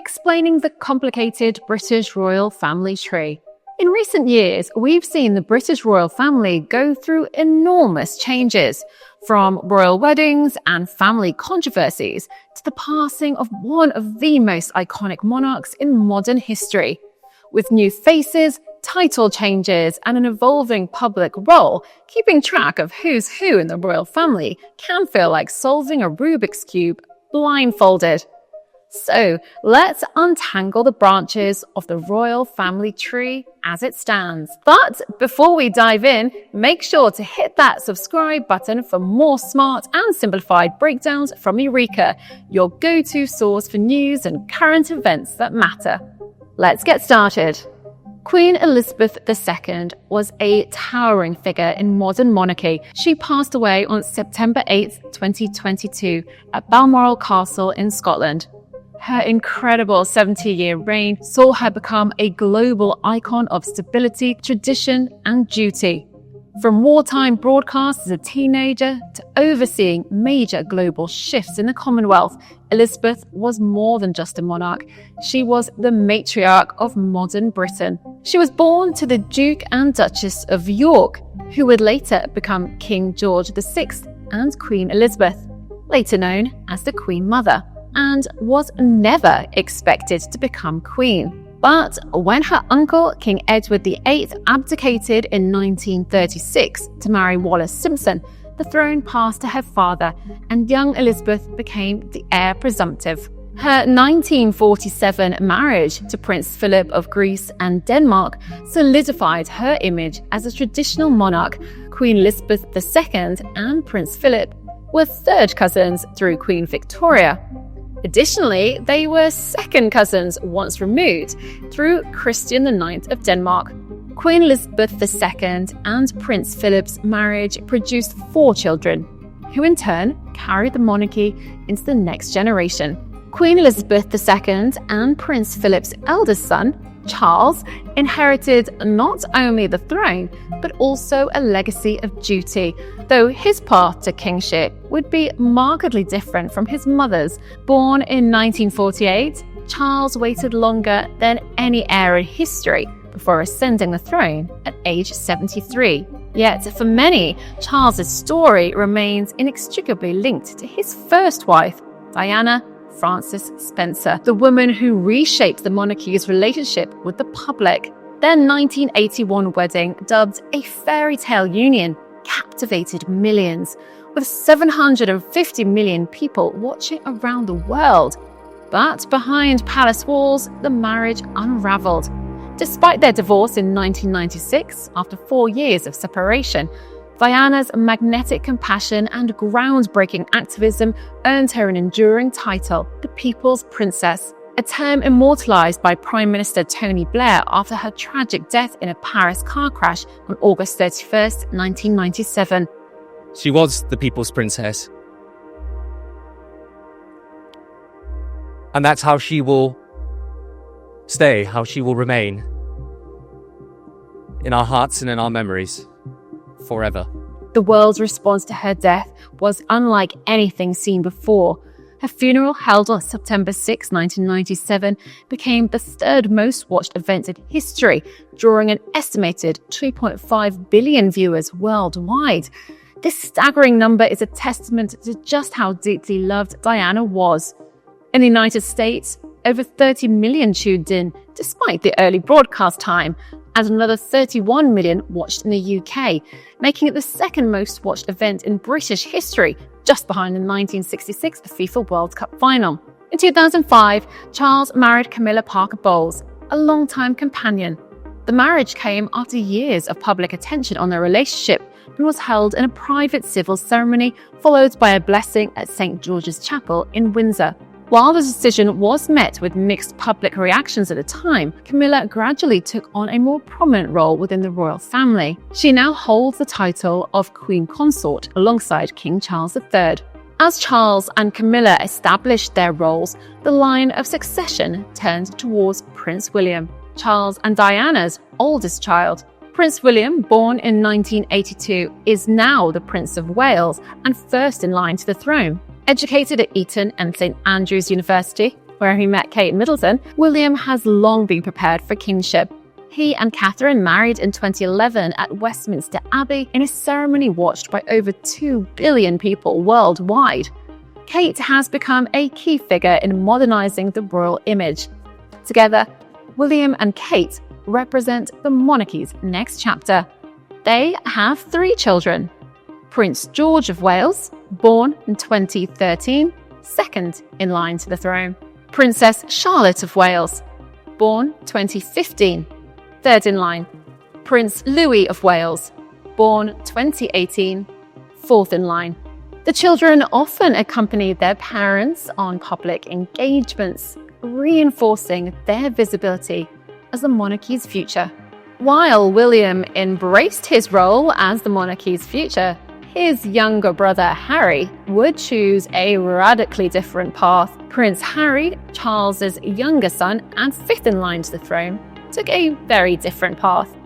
explaining the complicated British royal family tree. In recent years, we've seen the British royal family go through enormous changes, from royal weddings and family controversies to the passing of one of the most iconic monarchs in modern history. With new faces, title changes, and an evolving public role, keeping track of who's who in the royal family can feel like solving a Rubik's Cube blindfolded. So let's untangle the branches of the royal family tree as it stands. But before we dive in, make sure to hit that subscribe button for more smart and simplified breakdowns from Eureka, your go-to source for news and current events that matter. Let's get started. Queen Elizabeth II was a towering figure in modern monarchy. She passed away on September 8, 2022 at Balmoral Castle in Scotland. Her incredible 70-year reign saw her become a global icon of stability, tradition, and duty. From wartime broadcasts as a teenager to overseeing major global shifts in the Commonwealth, Elizabeth was more than just a monarch. She was the matriarch of modern Britain. She was born to the Duke and Duchess of York, who would later become King George VI and Queen Elizabeth, later known as the Queen Mother, and was never expected to become queen. But when her uncle, King Edward VIII, abdicated in 1936 to marry Wallis Simpson, the throne passed to her father, and young Elizabeth became the heir presumptive. Her 1947 marriage to Prince Philip of Greece and Denmark solidified her image as a traditional monarch. Queen Elizabeth II and Prince Philip were third cousins through Queen Victoria. Additionally, they were second cousins once removed through Christian IX of Denmark. Queen Elizabeth II and Prince Philip's marriage produced 4 children, who in turn carried the monarchy into the next generation. Queen Elizabeth II and Prince Philip's eldest son, Charles, inherited not only the throne, but also a legacy of duty, though his path to kingship would be markedly different from his mother's. Born in 1948, Charles waited longer than any heir in history before ascending the throne at age 73. Yet, for many, Charles's story remains inextricably linked to his first wife, Diana Frances Spencer, the woman who reshaped the monarchy's relationship with the public. Their 1981 wedding, dubbed a fairy tale union, captivated millions, with 750 million people watching around the world. But behind palace walls, the marriage unraveled. Despite their divorce in 1996, after 4 years of separation, Diana's magnetic compassion and groundbreaking activism earned her an enduring title, the People's Princess, a term immortalized by Prime Minister Tony Blair after her tragic death in a Paris car crash on August 31st, 1997. She was the People's Princess. And that's how she will stay, how she will remain in our hearts and in our memories. Forever. The world's response to her death was unlike anything seen before. Her funeral, held on September 6, 1997, became the third most watched event in history, drawing an estimated 2.5 billion viewers worldwide. This staggering number is a testament to just how deeply loved Diana was. In the United States, over 30 million tuned in, despite the early broadcast time, and another 31 million watched in the UK, making it the second most watched event in British history, just behind the 1966 FIFA World Cup final. In 2005, Charles married Camilla Parker Bowles, a longtime companion. The marriage came after years of public attention on their relationship and was held in a private civil ceremony, followed by a blessing at St. George's Chapel in Windsor. While the decision was met with mixed public reactions at the time, Camilla gradually took on a more prominent role within the royal family. She now holds the title of Queen Consort alongside King Charles III. As Charles and Camilla established their roles, the line of succession turned towards Prince William, Charles and Diana's oldest child. Prince William, born in 1982, is now the Prince of Wales and first in line to the throne. Educated at Eton and St Andrews University, where he met Kate Middleton, William has long been prepared for kingship. He and Catherine married in 2011 at Westminster Abbey in a ceremony watched by over 2 billion people worldwide. Kate has become a key figure in modernising the royal image. Together, William and Kate represent the monarchy's next chapter. They have 3 children. Prince George of Wales, born in 2013, second in line to the throne. Princess Charlotte of Wales, born 2015, third in line. Prince Louis of Wales, born 2018, fourth in line. The children often accompany their parents on public engagements, reinforcing their visibility as the monarchy's future. While William embraced his role as the monarchy's future, his younger brother Harry would choose a radically different path. Prince Harry, Charles's younger son and fifth in line to the throne, took a very different path.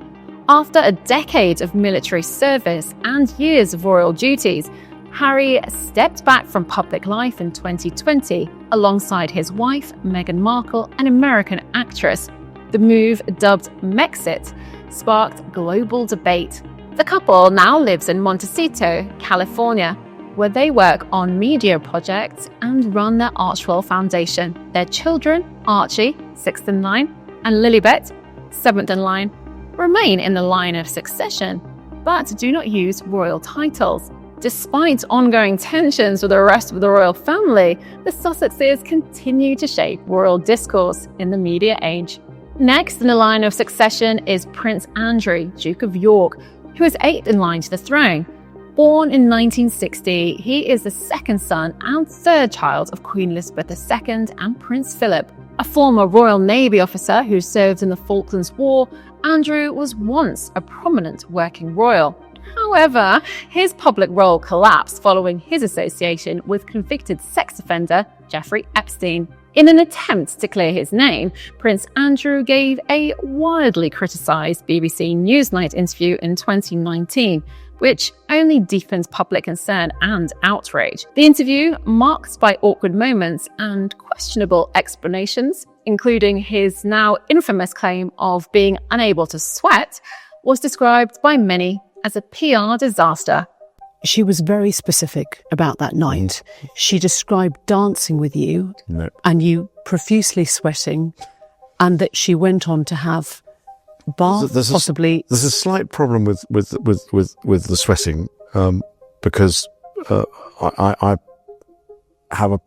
After a decade of military service and years of royal duties, Harry stepped back from public life in 2020 alongside his wife, Meghan Markle, an American actress. The move, dubbed Mexit, sparked global debate. The couple now lives in Montecito, California, where they work on media projects and run their Archwell Foundation. Their children, Archie, sixth in line, and Lilibet, seventh in line, remain in the line of succession, but do not use royal titles. Despite ongoing tensions with the rest of the royal family, the Sussexes continue to shape royal discourse in the media age. Next in the line of succession is Prince Andrew, Duke of York, who is eighth in line to the throne. Born in 1960, he is the second son and third child of Queen Elizabeth II and Prince Philip. A former Royal Navy officer who served in the Falklands War, Andrew was once a prominent working royal. However, his public role collapsed following his association with convicted sex offender Jeffrey Epstein. In an attempt to clear his name, Prince Andrew gave a widely criticised BBC Newsnight interview in 2019, which only deepened public concern and outrage. The interview, marked by awkward moments and questionable explanations, including his now infamous claim of being unable to sweat, was described by many as a PR disaster. She was very specific about that night. She described dancing with you and you profusely sweating, and that she went on to have bath, possibly. There's a slight problem with the sweating because I have a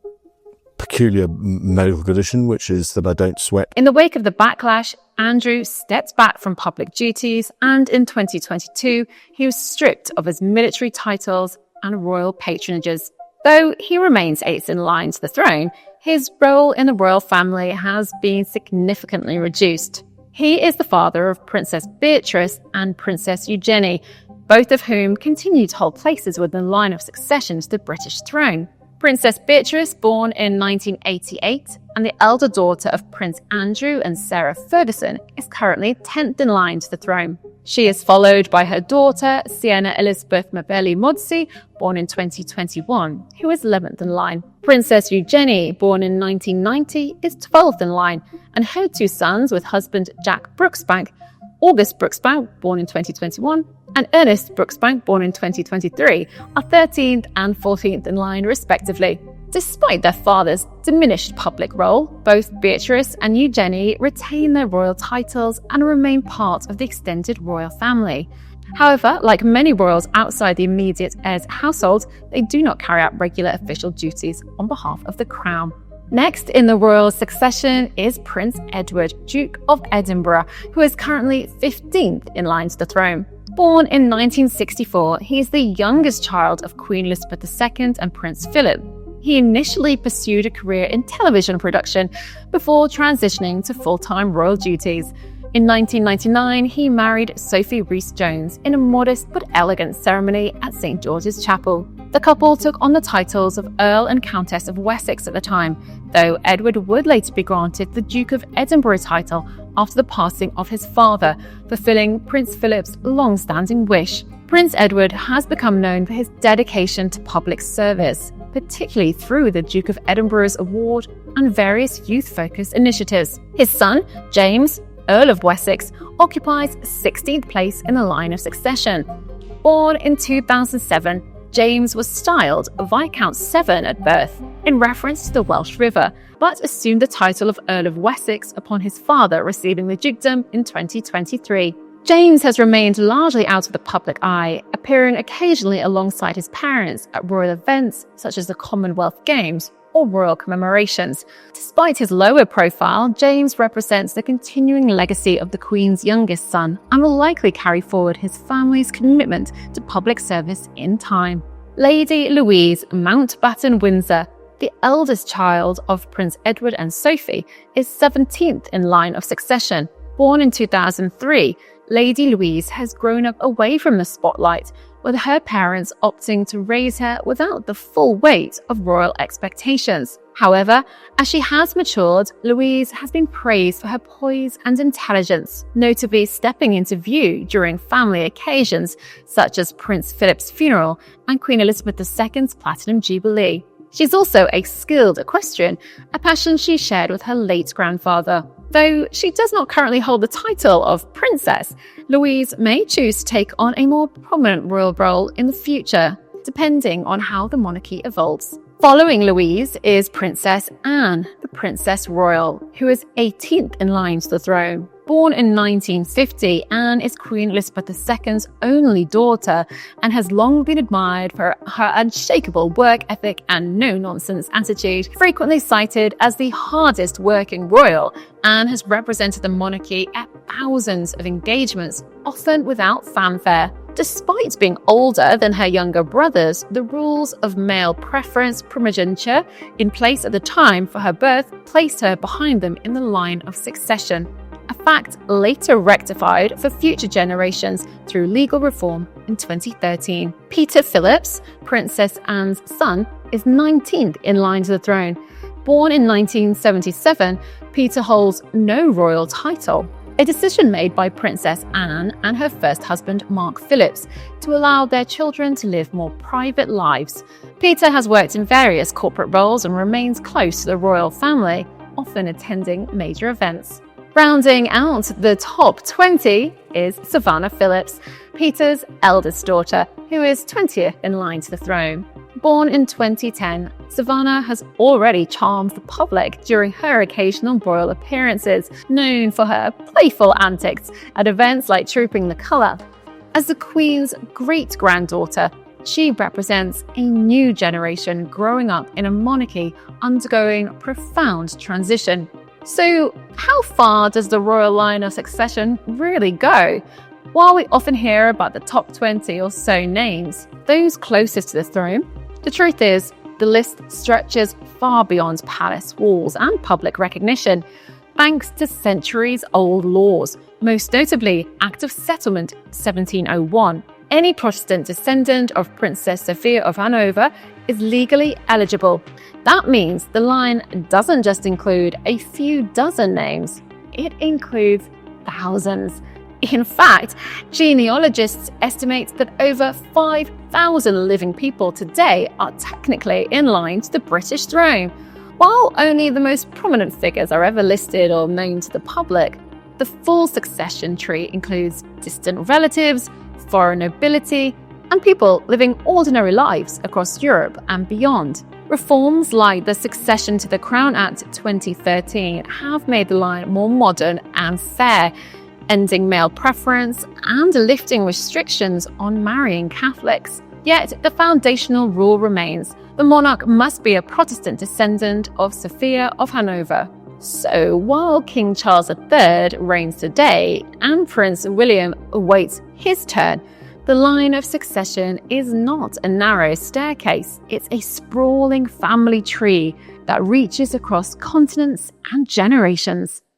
peculiar medical condition, which is that I don't sweat. In the wake of the backlash, Andrew stepped back from public duties, and in 2022, he was stripped of his military titles and royal patronages. Though he remains eighth in line to the throne, his role in the royal family has been significantly reduced. He is the father of Princess Beatrice and Princess Eugenie, both of whom continue to hold places within the line of succession to the British throne. Princess Beatrice, born in 1988, and the elder daughter of Prince Andrew and Sarah Ferguson, is currently 10th in line to the throne. She is followed by her daughter, Sienna Elizabeth Mabeli Modsi, born in 2021, who is 11th in line. Princess Eugenie, born in 1990, is 12th in line, and her 2 sons with husband Jack Brooksbank, August Brooksbank, born in 2021, and Ernest Brooksbank, born in 2023, are 13th and 14th in line, respectively. Despite their father's diminished public role, both Beatrice and Eugenie retain their royal titles and remain part of the extended royal family. However, like many royals outside the immediate heirs' household, they do not carry out regular official duties on behalf of the crown. Next in the royal succession is Prince Edward, Duke of Edinburgh, who is currently 15th in line to the throne. Born in 1964, he is the youngest child of Queen Elizabeth II and Prince Philip. He initially pursued a career in television production before transitioning to full-time royal duties. In 1999, he married Sophie Rhys-Jones in a modest but elegant ceremony at St. George's Chapel. The couple took on the titles of Earl and Countess of Wessex at the time, though Edward would later be granted the Duke of Edinburgh title after the passing of his father, fulfilling Prince Philip's long-standing wish. Prince Edward has become known for his dedication to public service. particularly through the Duke of Edinburgh's award and various youth-focused initiatives. His son, James, Earl of Wessex, occupies 16th place in the line of succession. Born in 2007, James was styled Viscount Severn at birth, in reference to the Welsh River, but assumed the title of Earl of Wessex upon his father receiving the dukedom in 2023. James has remained largely out of the public eye, appearing occasionally alongside his parents at royal events such as the Commonwealth Games or royal commemorations. Despite his lower profile, James represents the continuing legacy of the Queen's youngest son and will likely carry forward his family's commitment to public service in time. Lady Louise Mountbatten-Windsor, the eldest child of Prince Edward and Sophie, is 17th in line of succession. Born in 2003, Lady Louise has grown up away from the spotlight, with her parents opting to raise her without the full weight of royal expectations. However, as she has matured, Louise has been praised for her poise and intelligence, notably stepping into view during family occasions such as Prince Philip's funeral and Queen Elizabeth II's Platinum Jubilee. She's also a skilled equestrian, a passion she shared with her late grandfather. Though she does not currently hold the title of princess, Louise may choose to take on a more prominent royal role in the future, depending on how the monarchy evolves. Following Louise is Princess Anne, the Princess Royal, who is 18th in line to the throne. Born in 1950, Anne is Queen Elizabeth II's only daughter and has long been admired for her unshakable work ethic and no-nonsense attitude. Frequently cited as the hardest working royal, Anne has represented the monarchy at thousands of engagements, often without fanfare. Despite being older than her younger brothers, the rules of male preference primogeniture in place at the time for her birth placed her behind them in the line of succession, a fact later rectified for future generations through legal reform in 2013. Peter Phillips, Princess Anne's son, is 19th in line to the throne. Born in 1977, Peter holds no royal title, a decision made by Princess Anne and her first husband, Mark Phillips, to allow their children to live more private lives. Peter has worked in various corporate roles and remains close to the royal family, often attending major events. Rounding out the top 20 is Savannah Phillips, Peter's eldest daughter, who is 20th in line to the throne. Born in 2010, Savannah has already charmed the public during her occasional royal appearances, known for her playful antics at events like Trooping the Colour. As the Queen's great-granddaughter, she represents a new generation growing up in a monarchy undergoing profound transition. So, how far does the royal line of succession really go? While we often hear about the top 20 or so names, those closest to the throne, the truth is, the list stretches far beyond palace walls and public recognition, thanks to centuries-old laws, most notably Act of Settlement 1701. Any Protestant descendant of Princess Sophia of Hanover is legally eligible. That means the line doesn't just include a few dozen names, it includes thousands. In fact, genealogists estimate that over 5,000 living people today are technically in line to the British throne. While only the most prominent figures are ever listed or known to the public, the full succession tree includes distant relatives, foreign nobility, and people living ordinary lives across Europe and beyond. Reforms like the Succession to the Crown Act 2013 have made the line more modern and fair, ending male preference and lifting restrictions on marrying Catholics. Yet the foundational rule remains: the monarch must be a Protestant descendant of Sophia of Hanover. So while King Charles III reigns today and Prince William awaits his turn, the line of succession is not a narrow staircase. It's a sprawling family tree that reaches across continents and generations.